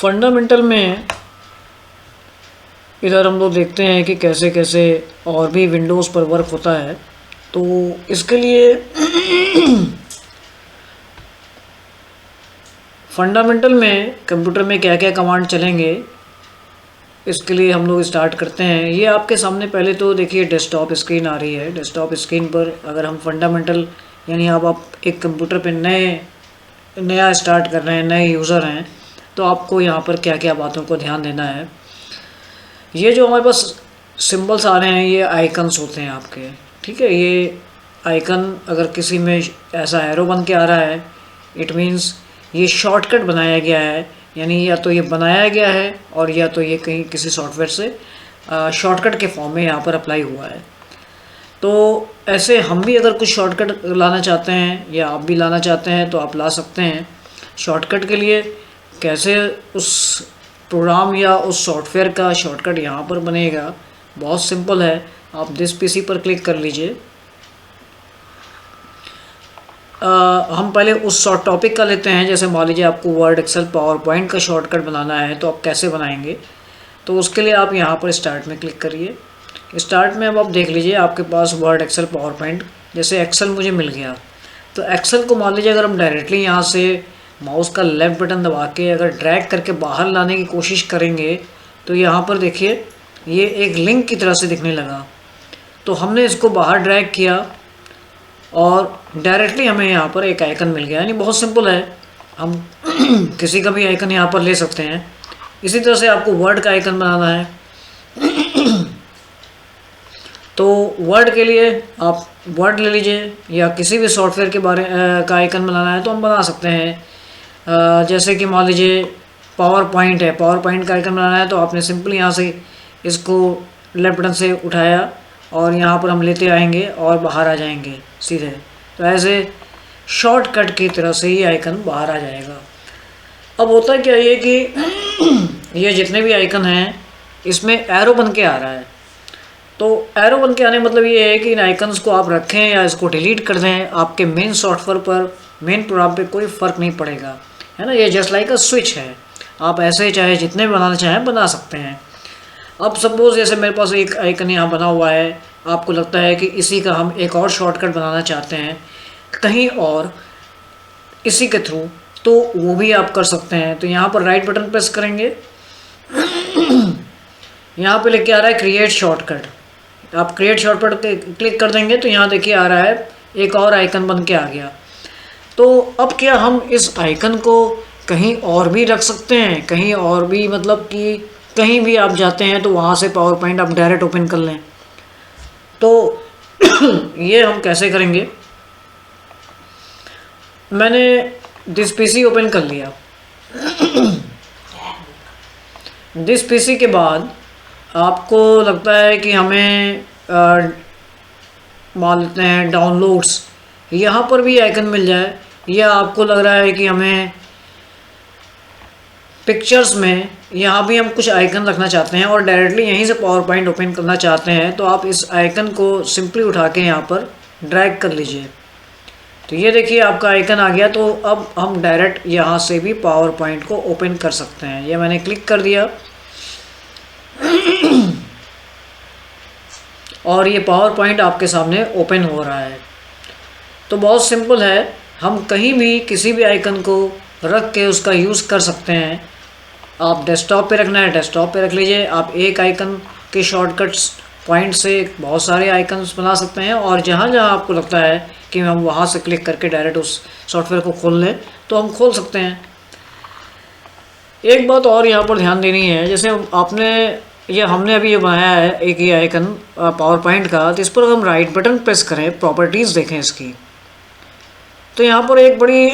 Fundamental में इधर हम लोग देखते हैं कि कैसे कैसे और भी विंडोज़ पर वर्क होता है। तो इसके लिए फंडामेंटल में कंप्यूटर में क्या क्या कमांड चलेंगे, इसके लिए हम लोग स्टार्ट करते हैं। ये आपके सामने पहले तो देखिए डेस्कटॉप स्क्रीन आ रही है। डेस्कटॉप स्क्रीन पर अगर हम फंडामेंटल यानी अब आप एक कंप्यूटर पे नया स्टार्ट कर रहे हैं, नए यूज़र हैं, तो आपको यहाँ पर क्या क्या बातों को ध्यान देना है। ये जो हमारे पास सिंबल्स आ रहे हैं ये आइकन्स होते हैं आपके, ठीक है। ये आइकन अगर किसी में ऐसा एरो बन के आ रहा है, इट मीन्स ये शॉर्टकट बनाया गया है, यानी या तो ये बनाया गया है और या तो ये कहीं किसी सॉफ्टवेयर से शॉर्टकट के फॉर्म में यहाँ पर अप्लाई हुआ है। तो ऐसे हम भी अगर कुछ शॉर्टकट लाना चाहते हैं या आप भी लाना चाहते हैं तो आप ला सकते हैं। शॉर्टकट के लिए कैसे उस प्रोग्राम या उस सॉफ्टवेयर का शॉर्टकट यहाँ पर बनेगा, बहुत सिंपल है। आप दिस पीसी पर क्लिक कर लीजिए। हम पहले उस टॉपिक का लेते हैं। जैसे मान लीजिए आपको वर्ड, एक्सेल, पावर पॉइंट का शॉर्टकट बनाना है तो आप कैसे बनाएंगे, तो उसके लिए आप यहाँ पर स्टार्ट में क्लिक करिए। स्टार्ट में अब आप देख लीजिए आपके पास वर्ड, एक्सेल, पावर पॉइंट। जैसे एक्सेल मुझे मिल गया तो एक्सेल को मान लीजिए अगर हम डायरेक्टली यहाँ से माउस का लेफ़्ट बटन दबा के अगर ड्रैग करके बाहर लाने की कोशिश करेंगे तो यहाँ पर देखिए ये एक लिंक की तरह से दिखने लगा। तो हमने इसको बाहर ड्रैग किया और डायरेक्टली हमें यहाँ पर एक आइकन मिल गया। यानी बहुत सिंपल है, हम किसी का भी आइकन यहाँ पर ले सकते हैं। इसी तरह से आपको वर्ड का आइकन बनाना है तो वर्ड के लिए आप वर्ड ले लीजिए, या किसी भी सॉफ्टवेयर के बारे का आइकन बनाना है तो हम बना सकते हैं। जैसे कि मान लीजिए पावर पॉइंट है, पावर पॉइंट का आइकन बनाना है तो आपने सिंपली यहाँ से इसको लेफ्ट बटन से उठाया और यहाँ पर हम लेते आएंगे और बाहर आ जाएंगे सीधे। तो ऐसे शॉर्टकट की तरह से ये आइकन बाहर आ जाएगा। अब होता क्या ये कि ये जितने भी आइकन हैं इसमें एरो बन के आ रहा है। तो एरो बन के आने मतलब ये है कि इन आइकन्स को आप रखें या इसको डिलीट कर दें, आपके मेन सॉफ्टवेयर पर, मेन प्रोग्राम पे कोई फ़र्क नहीं पड़ेगा, है ना। ये जस्ट लाइक अ स्विच है, आप ऐसे चाहे जितने भी बनाना चाहें बना सकते हैं। अब सपोज़ जैसे मेरे पास एक आइकन यहाँ बना हुआ है, आपको लगता है कि इसी का हम एक और शॉर्टकट बनाना चाहते हैं कहीं और इसी के थ्रू, तो वो भी आप कर सकते हैं। तो यहाँ पर राइट बटन प्रेस करेंगे, यहाँ पे लेके आ रहा है क्रिएट शॉर्टकट। आप क्रिएट शॉर्टकट पे क्लिक कर देंगे तो यहाँ देखिए आ रहा है एक और आइकन बन के आ गया। तो अब क्या हम इस आइकन को कहीं और भी रख सकते हैं, कहीं और भी मतलब कि कहीं भी आप जाते हैं तो वहाँ से पावर पॉइंट आप डायरेक्ट ओपन कर लें। तो ये हम कैसे करेंगे, मैंने दिस पीसी ओपन कर लिया। दिस पीसी के बाद आपको लगता है कि हमें मान लेते हैं डाउनलोड्स, यहाँ पर भी आइकन मिल जाए, या आपको लग रहा है कि हमें पिक्चर्स में यहाँ भी हम कुछ आइकन रखना चाहते हैं और डायरेक्टली यहीं से पावर पॉइंट ओपन करना चाहते हैं, तो आप इस आइकन को सिंपली उठा के यहाँ पर ड्रैग कर लीजिए। तो ये देखिए आपका आइकन आ गया। तो अब हम डायरेक्ट यहाँ से भी पावर पॉइंट को ओपन कर सकते हैं। ये मैंने क्लिक कर दिया और ये पावर पॉइंट आपके सामने ओपन हो रहा है। तो बहुत सिंपल है, हम कहीं भी किसी भी आइकन को रख के उसका यूज़ कर सकते हैं। आप डेस्कटॉप पे रखना है डेस्कटॉप पे रख लीजिए। आप एक आइकन के शॉर्टकट्स पॉइंट से बहुत सारे आइकन्स बना सकते हैं, और जहाँ जहाँ आपको लगता है कि हम वहाँ से क्लिक करके डायरेक्ट उस सॉफ्टवेयर को खोल लें तो हम खोल सकते हैं। एक बात और यहाँ पर ध्यान देनी है, जैसे हमने अभी ये बनाया है एक ये आइकन पावर पॉइंट का, तो इस पर हम राइट बटन प्रेस करें, प्रॉपर्टीज़ देखें इसकी, तो यहाँ पर एक बड़ी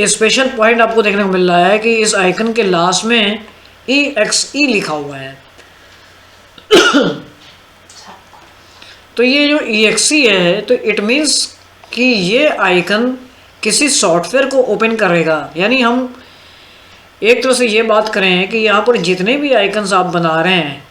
स्पेशल पॉइंट आपको देखने को मिल रहा है कि इस आइकन के लास्ट में EXE लिखा हुआ है। तो ये जो EXE है तो इट मीन्स कि ये आइकन किसी सॉफ्टवेयर को ओपन करेगा। यानी हम एक तरह से ये बात करें कि यहाँ पर जितने भी आइकन्स आप बना रहे हैं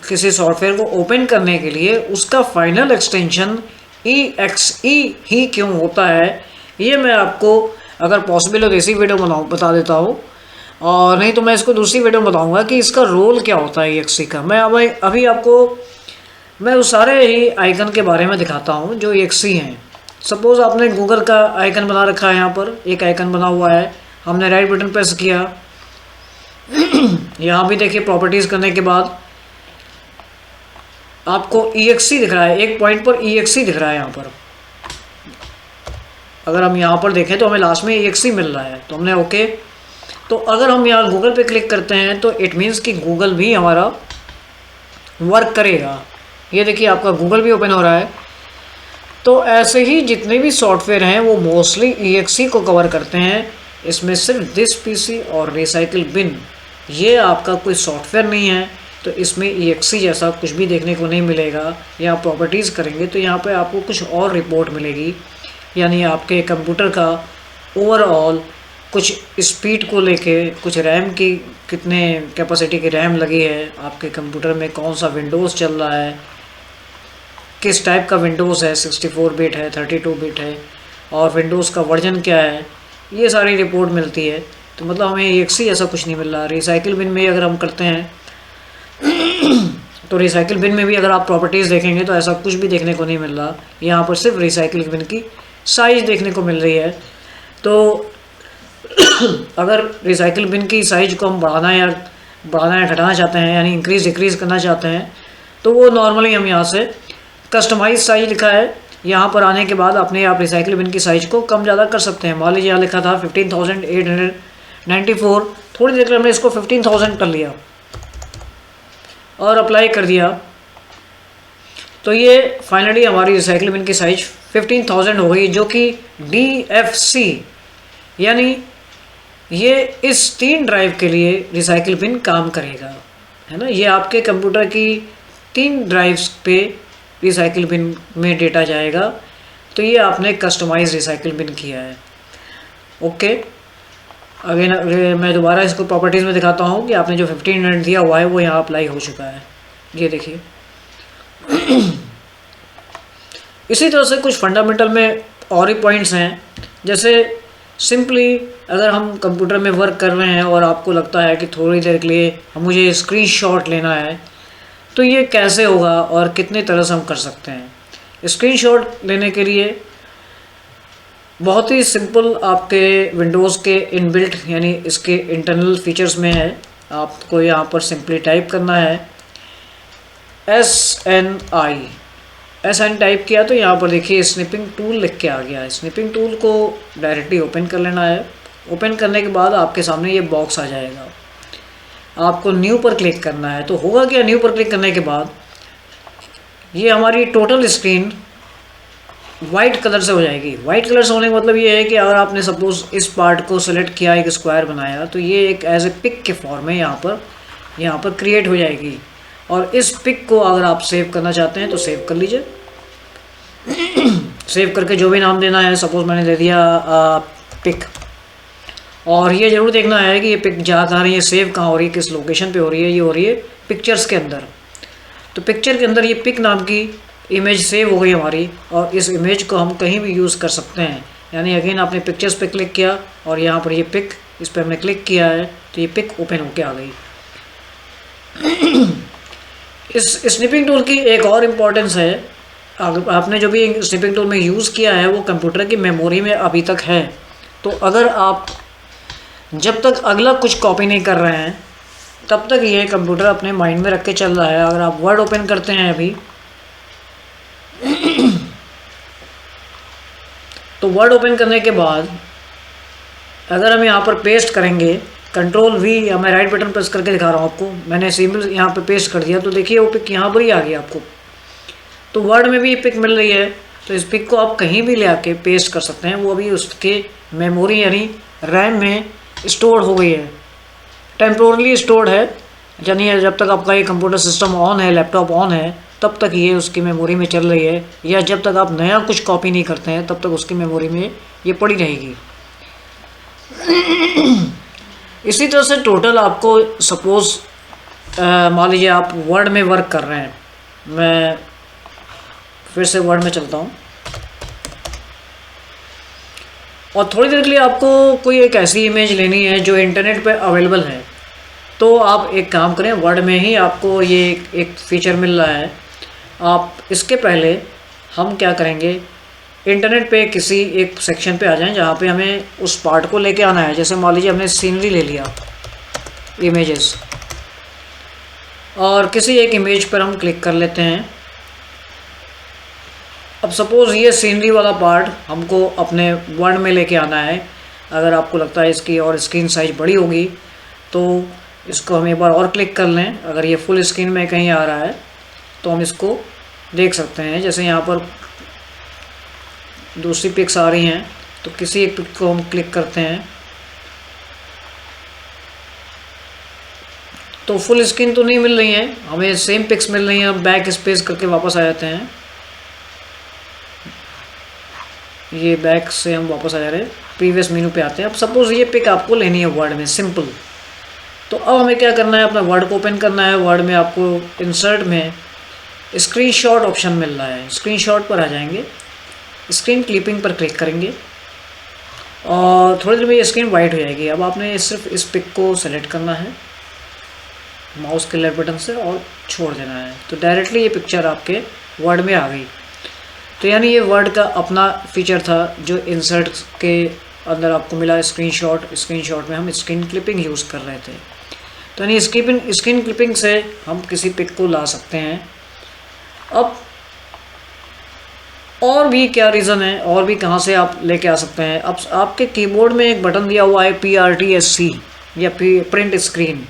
किसी सॉफ्टवेयर को ओपन करने के लिए, उसका फाइनल एक्सटेंशन EXE ही क्यों होता है, ये मैं आपको अगर पॉसिबल हो तो इसी वीडियो बता देता हूँ। और नहीं तो मैं इसको दूसरी वीडियो में बताऊंगा कि इसका रोल क्या होता है EXE का। मैं अभी आपको मैं उस सारे ही आइकन के बारे में दिखाता हूँ जो EXE हैं। सपोज़ आपने गूगल का आइकन बना रखा है, यहाँ पर एक आइकन बना हुआ है, हमने राइट बटन प्रेस किया। यहाँ भी देखिए प्रॉपर्टीज़ करने के बाद आपको EXE दिख रहा है, एक पॉइंट पर EXE दिख रहा है यहाँ पर। अगर हम यहाँ पर देखें तो हमें लास्ट में EXE मिल रहा है, तो हमने ओके। तो अगर हम यहाँ गूगल पे क्लिक करते हैं तो इट मीन्स कि गूगल भी हमारा वर्क करेगा। ये देखिए आपका गूगल भी ओपन हो रहा है। तो ऐसे ही जितने भी सॉफ्टवेयर हैं वो मोस्टली EXE को कवर करते हैं। इसमें सिर्फ दिस PC और रिसाइकिल बिन ये आपका कोई सॉफ्टवेयर नहीं है, तो इसमें EXE जैसा कुछ भी देखने को नहीं मिलेगा। यहाँ प्रॉपर्टीज़ करेंगे तो यहाँ पे आपको कुछ और रिपोर्ट मिलेगी, यानी आपके कंप्यूटर का ओवरऑल कुछ स्पीड को लेके, कुछ रैम की कितने कैपेसिटी की रैम लगी है, आपके कंप्यूटर में कौन सा विंडोज़ चल रहा है, किस टाइप का विंडोज़ है, 64 बिट है, 32 बिट है, और विंडोज़ का वर्जन क्या है, ये सारी रिपोर्ट मिलती है। तो मतलब हमें EXE ऐसा कुछ नहीं मिल रहा। रिसाइकिल बिन में अगर हम करते हैं तो रिसाइकिल बिन में भी अगर आप प्रॉपर्टीज़ देखेंगे तो ऐसा कुछ भी देखने को नहीं मिल रहा। यहाँ पर सिर्फ रिसाइकिल बिन की साइज़ देखने को मिल रही है। तो अगर रिसाइकिल बिन की साइज़ को हम बढ़ाना या घटाना चाहते हैं, यानी इंक्रीज़ डिक्रीज़ करना चाहते हैं, तो वो नॉर्मली हम यहाँ से कस्टमाइज साइज़ लिखा है, यहाँ पर आने के बाद अपने आप रिसाइकिल बिन की साइज़ को कम ज़्यादा कर सकते हैं। मान लीजिए यहाँ लिखा था 15,894, थोड़ी देर हमने इसको 15,000 कर लिया और अप्लाई कर दिया, तो ये फाइनली हमारी रिसाइकिल बिन की साइज 15,000 हो गई, जो कि DFC यानी ये इस 3 ड्राइव के लिए रिसाइकिल बिन काम करेगा, है ना। ये आपके कंप्यूटर की 3 ड्राइव्स पे रिसाइकिल बिन में डेटा जाएगा। तो ये आपने कस्टमाइज रिसाइकिल बिन किया है। ओके, अगेन मैं दोबारा इसको प्रॉपर्टीज़ में दिखाता हूँ कि आपने जो 15 दिया हुआ है वो यहाँ अप्लाई हो चुका है। ये देखिए इसी तरह से कुछ फंडामेंटल में और ही पॉइंट्स हैं। जैसे सिंपली अगर हम कंप्यूटर में वर्क कर रहे हैं और आपको लगता है कि थोड़ी देर के लिए मुझे स्क्रीनशॉट लेना है, तो ये कैसे होगा और कितने तरह से हम कर सकते हैं। स्क्रीनशॉट लेने के लिए बहुत ही सिंपल आपके विंडोज़ के इनबिल्ट यानी इसके इंटरनल फीचर्स में है। आपको यहाँ पर सिंपली टाइप करना है SN टाइप किया तो यहाँ पर देखिए स्निपिंग टूल लिख के आ गया है। स्निपिंग टूल को डायरेक्टली ओपन कर लेना है। ओपन करने के बाद आपके सामने ये बॉक्स आ जाएगा, आपको न्यू पर क्लिक करना है। तो होगा क्या, न्यू पर क्लिक करने के बाद ये हमारी टोटल स्क्रीन वाइट कलर से हो जाएगी। वाइट कलर से होने का मतलब ये है कि अगर आपने सपोज इस पार्ट को सेलेक्ट किया, एक स्क्वायर बनाया, तो ये एक एज ए पिक के फॉर्म में यहाँ पर क्रिएट हो जाएगी। और इस पिक को अगर आप सेव करना चाहते हैं तो सेव कर लीजिए। सेव करके जो भी नाम देना है, सपोज मैंने दे दिया पिक। और ये ज़रूर देखना है कि ये पिक जा कहाँ रही है, सेव कहाँ हो रही है, किस लोकेशन पे हो रही है। ये हो रही है पिक्चर्स के अंदर। तो पिक्चर के अंदर ये पिक नाम की इमेज सेव हो गई हमारी, और इस इमेज को हम कहीं भी यूज़ कर सकते हैं। यानी अगेन आपने पिक्चर्स पे क्लिक किया और यहाँ पर ये पिक, इस पर हमने क्लिक किया है तो ये पिक ओपन होके आ गई। इस स्निपिंग टूल की एक और इम्पॉर्टेंस है, आपने जो भी स्निपिंग टूल में यूज़ किया है वो कंप्यूटर की मेमोरी में अभी तक है। तो अगर आप जब तक अगला कुछ कॉपी नहीं कर रहे हैं तब तक ये कंप्यूटर अपने माइंड में रख के चल रहा है। अगर आप वर्ड ओपन करते हैं अभी तो वर्ड ओपन करने के बाद अगर हम यहाँ पर पेस्ट करेंगे, Ctrl+V, या मैं राइट बटन प्रेस करके दिखा रहा हूँ आपको, मैंने सिंपल यहाँ पे पेस्ट कर दिया, तो देखिए वो पिक यहाँ पर ही आ गई आपको। तो वर्ड में भी ये पिक मिल रही है, तो इस पिक को आप कहीं भी ले आके पेस्ट कर सकते हैं। वो अभी उसके मेमोरी यानी रैम में स्टोर हो गई है, टेम्पोरली स्टोर्ड है। यानी जब तक आपका ये कंप्यूटर सिस्टम ऑन है, लैपटॉप ऑन है, तब तक ये उसकी मेमोरी में चल रही है, या जब तक आप नया कुछ कॉपी नहीं करते हैं तब तक उसकी मेमोरी में ये पड़ी रहेगी। इसी तरह से टोटल आपको सपोज़ मान लीजिए आप वर्ड में वर्क कर रहे हैं, मैं फिर से वर्ड में चलता हूँ। और थोड़ी देर के लिए आपको कोई एक ऐसी इमेज लेनी है जो इंटरनेट पे अवेलेबल है, तो आप एक काम करें, वर्ड में ही आपको ये एक फ़ीचर मिल रहा है। आप इसके पहले हम क्या करेंगे, इंटरनेट पे किसी एक सेक्शन पे आ जाएं जहाँ पे हमें उस पार्ट को लेके आना है। जैसे मान लीजिए हमने सीनरी ले लिया, इमेजेस, और किसी एक इमेज पर हम क्लिक कर लेते हैं। अब सपोज़ ये सीनरी वाला पार्ट हमको अपने वर्ड में लेके आना है। अगर आपको लगता है इसकी और स्क्रीन साइज़ बड़ी होगी तो इसको हम एक बार और क्लिक कर लें। अगर ये फुल स्क्रीन में कहीं आ रहा है तो हम इसको देख सकते हैं। जैसे यहाँ पर दूसरी पिक्स आ रही हैं, तो किसी एक पिक को हम क्लिक करते हैं तो फुल स्क्रीन तो नहीं मिल रही है, हमें सेम पिक्स मिल रही हैं। हम बैक स्पेस करके वापस आ जाते हैं, ये बैक से हम वापस आ जा रहे हैं, प्रीवियस मेनू पे आते हैं। अब सपोज़ ये पिक आपको लेनी है वर्ड में, सिंपल। तो अब हमें क्या करना है, अपना वर्ड को ओपन करना है। वर्ड में आपको इंसर्ट में स्क्रीनशॉट ऑप्शन मिल रहा है, स्क्रीनशॉट पर आ जाएंगे, स्क्रीन क्लिपिंग पर क्लिक करेंगे और थोड़ी देर में ये स्क्रीन वाइट हो जाएगी। अब आपने सिर्फ इस पिक को सेलेक्ट करना है माउस के लेफ्ट बटन से और छोड़ देना है, तो डायरेक्टली ये पिक्चर आपके वर्ड में आ गई। तो यानी ये वर्ड का अपना फीचर था जो इंसर्ट के अंदर आपको मिला, स्क्रीनशॉट में हम स्क्रीन क्लिपिंग यूज़ कर रहे थे। तो यानी स्क्रीन क्लिपिंग से हम किसी पिक को ला सकते हैं। अब और भी क्या रीज़न है, और भी कहाँ से आप लेके आ सकते हैं। अब आपके कीबोर्ड में एक बटन दिया हुआ है PRTSC या प्रिंट स्क्रीन।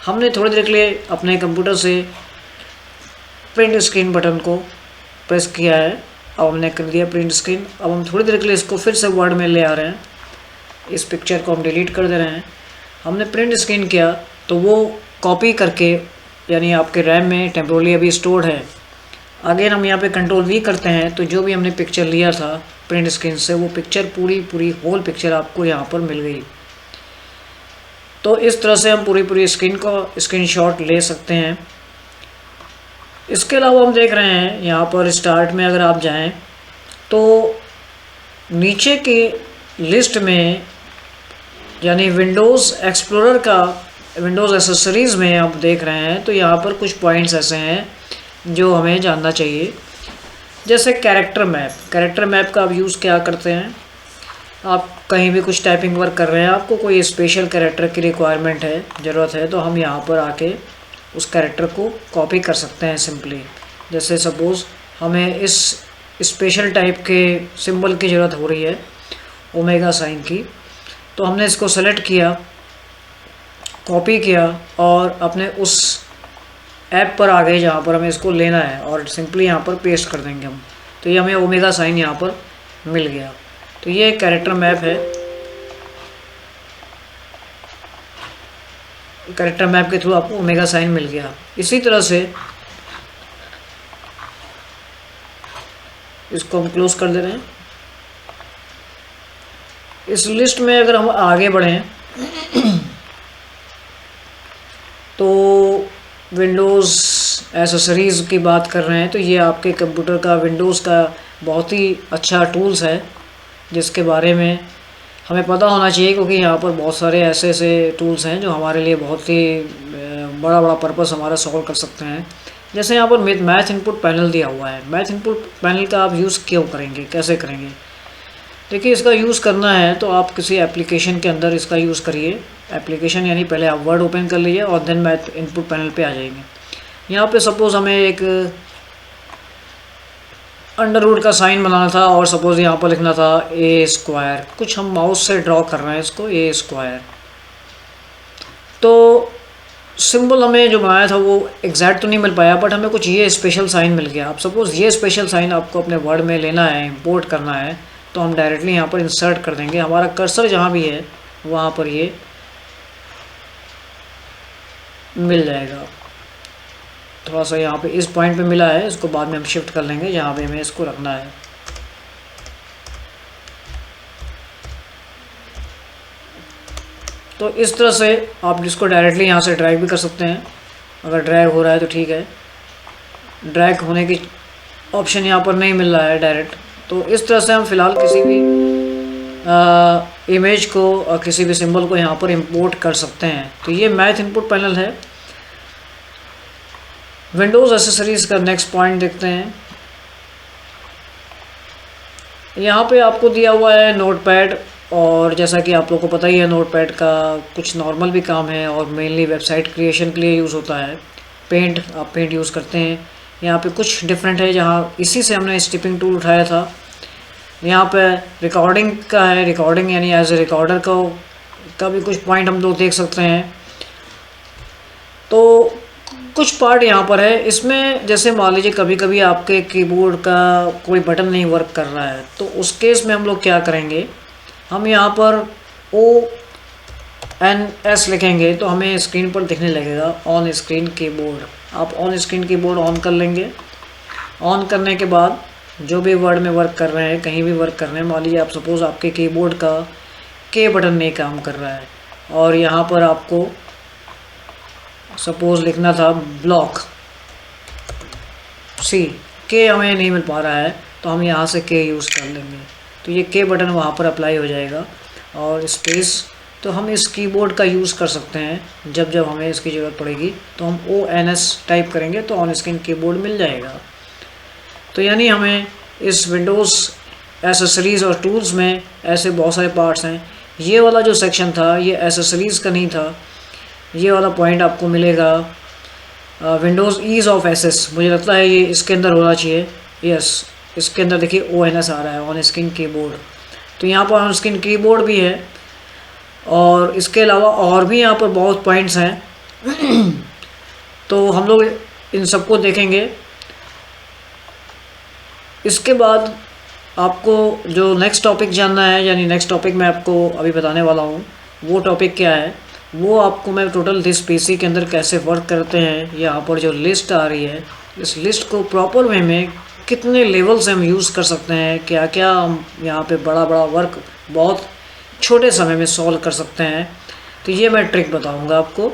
हमने थोड़ी देर के लिए अपने कंप्यूटर से प्रिंट स्क्रीन बटन को प्रेस किया है, अब हमने कर दिया प्रिंट स्क्रीन। अब हम थोड़ी देर के लिए इसको फिर से वर्ड में ले आ रहे हैं, इस पिक्चर को हम डिलीट कर दे रहे हैं। हमने प्रिंट स्क्रीन किया तो वो कॉपी करके, यानी आपके रैम में टेम्पोरली अभी स्टोर्ड है। अगेन हम यहाँ पे कंट्रोल V करते हैं तो जो भी हमने पिक्चर लिया था प्रिंट स्क्रीन से, वो पिक्चर पूरी होल पिक्चर आपको यहाँ पर मिल गई। तो इस तरह से हम पूरी स्क्रीन को स्क्रीनशॉट ले सकते हैं। इसके अलावा हम देख रहे हैं यहाँ पर स्टार्ट में अगर आप जाएं तो नीचे की लिस्ट में, यानी विंडोज़ एक्सप्लोरर का विंडोज़ एसेसरीज़ में आप देख रहे हैं, तो यहाँ पर कुछ पॉइंट्स ऐसे हैं जो हमें जानना चाहिए। जैसे कैरेक्टर मैप का आप यूज़ क्या करते हैं। आप कहीं भी कुछ टाइपिंग वर्क कर रहे हैं, आपको कोई स्पेशल कैरेक्टर की रिक्वायरमेंट है, ज़रूरत है, तो हम यहाँ पर आके उस कैरेक्टर को कॉपी कर सकते हैं सिंपली। जैसे सपोज़ हमें इस स्पेशल टाइप के सिंबल की ज़रूरत हो रही है, ओमेगा साइन की, तो हमने इसको सेलेक्ट किया, कॉपी किया और अपने उस ऐप पर आ गए जहाँ पर हमें इसको लेना है और सिंपली यहाँ पर पेस्ट कर देंगे हम। तो ये हमें ओमेगा साइन यहाँ पर मिल गया। तो ये एक कैरेक्टर मैप है। कैरेक्टर मैप के थ्रू आपको ओमेगा साइन मिल गया। इसी तरह से इसको हम क्लोज कर दे रहे हैं। इस लिस्ट में अगर हम आगे बढ़ें तो विंडोज़ एसेसरीज़ की बात कर रहे हैं, तो ये आपके कंप्यूटर का विंडोज़ का बहुत ही अच्छा टूल्स है जिसके बारे में हमें पता होना चाहिए, क्योंकि यहाँ पर बहुत सारे ऐसे टूल्स हैं जो हमारे लिए बहुत ही बड़ा पर्पस हमारा सॉल्व कर सकते हैं। जैसे यहाँ पर मैथ इनपुट पैनल दिया हुआ है। मैथ इनपुट पैनल का आप यूज़ क्यों करेंगे, कैसे करेंगे? देखिए, इसका यूज़ करना है तो आप किसी एप्लीकेशन के अंदर इसका यूज़ करिए। एप्लीकेशन यानी पहले आप वर्ड ओपन कर लीजिए और देन मैथ इनपुट पैनल पे आ जाएंगे। यहाँ पे सपोज़ हमें एक अंडरवुड का साइन बनाना था और सपोज़ यहाँ पर लिखना था A²। कुछ हम माउस से ड्रॉ कर रहे हैं इसको, A²। तो सिंबल हमें जो बनाया था वो एग्जैक्ट तो नहीं मिल पाया, बट हमें कुछ ये स्पेशल साइन मिल गया। अब सपोज़ ये स्पेशल साइन आपको अपने वर्ड में लेना है, इंपोर्ट करना है, तो हम डायरेक्टली यहाँ पर इंसर्ट कर देंगे। हमारा कर्सर जहाँ भी है वहाँ पर ये मिल जाएगा। थोड़ा सा यहाँ पे इस पॉइंट पे मिला है, इसको बाद में हम शिफ्ट कर लेंगे जहाँ पे हमें इसको रखना है। तो इस तरह से आप इसको डायरेक्टली यहाँ से ड्रैग भी कर सकते हैं। अगर ड्रैग हो रहा है तो ठीक है, ड्रैग होने की ऑप्शन यहाँ पर नहीं मिल रहा है डायरेक्ट। तो इस तरह से हम फ़िलहाल किसी भी इमेज को किसी भी सिंबल को यहाँ पर इंपोर्ट कर सकते हैं। तो ये मैथ इनपुट पैनल है। विंडोज़ एसेसरीज़ का नेक्स्ट पॉइंट देखते हैं। यहाँ पे आपको दिया हुआ है नोटपैड, और जैसा कि आप लोगों को पता ही है नोटपैड का कुछ नॉर्मल भी काम है और मेनली वेबसाइट क्रिएशन के लिए यूज़ होता है। पेंट, आप पेंट यूज़ करते हैं। यहाँ पे कुछ डिफरेंट है, जहाँ इसी से हमने स्टिपिंग टूल उठाया था। यहाँ पे रिकॉर्डिंग का है, रिकॉर्डिंग यानी एज ए रिकॉर्डर का भी कुछ पॉइंट हम लोग देख सकते हैं। तो कुछ पार्ट यहाँ पर है इसमें, जैसे मान लीजिए कभी कभी आपके कीबोर्ड का कोई बटन नहीं वर्क कर रहा है, तो उस केस में हम लोग क्या करेंगे, हम यहाँ पर ONS लिखेंगे तो हमें स्क्रीन पर दिखने लगेगा ऑन स्क्रीन कीबोर्ड। आप ऑन स्क्रीन कीबोर्ड ऑन कर लेंगे। ऑन करने के बाद जो भी वर्ड में वर्क कर रहे हैं, कहीं भी वर्क कर रहे हैं, मान लीजिए आप सपोज़ आपके कीबोर्ड का के बटन नहीं काम कर रहा है और यहाँ पर आपको सपोज़ लिखना था ब्लॉक C, के हमें नहीं मिल पा रहा है तो हम यहाँ से के यूज़ कर लेंगे। तो ये के बटन वहाँ पर अप्लाई हो जाएगा और स्पेस तो हम इस कीबोर्ड का यूज़ कर सकते हैं। जब जब हमें इसकी ज़रूरत पड़ेगी तो हम ONS टाइप करेंगे तो ऑन स्क्रीन कीबोर्ड मिल जाएगा। तो यानी हमें इस विंडोज़ एसेसरीज़ और टूल्स में ऐसे बहुत सारे पार्ट्स हैं। ये वाला जो सेक्शन था ये एसेसरीज़ का नहीं था, ये वाला पॉइंट आपको मिलेगा विंडोज़ ईज़ ऑफ एक्सेस। मुझे लगता है ये इसके अंदर होना चाहिए। यस, इसके अंदर देखिए ONS आ रहा है, ऑन स्क्रीन कीबोर्ड। तो यहाँ पर ऑन स्क्रीन कीबोर्ड भी है और इसके अलावा और भी यहाँ पर बहुत पॉइंट्स हैं। तो हम लोग इन सबको देखेंगे। इसके बाद आपको जो नेक्स्ट टॉपिक जानना है, यानी नेक्स्ट टॉपिक मैं आपको अभी बताने वाला हूँ, वो टॉपिक क्या है, वो आपको मैं टोटल दिस PC के अंदर कैसे वर्क करते हैं। यहाँ पर जो लिस्ट आ रही है, इस लिस्ट को प्रॉपर वे में कितने लेवल से हम यूज़ कर सकते हैं, क्या क्या हम यहाँ पे बड़ा बड़ा वर्क बहुत छोटे समय में सॉल्व कर सकते हैं। तो ये मैं ट्रिक बताऊँगा आपको।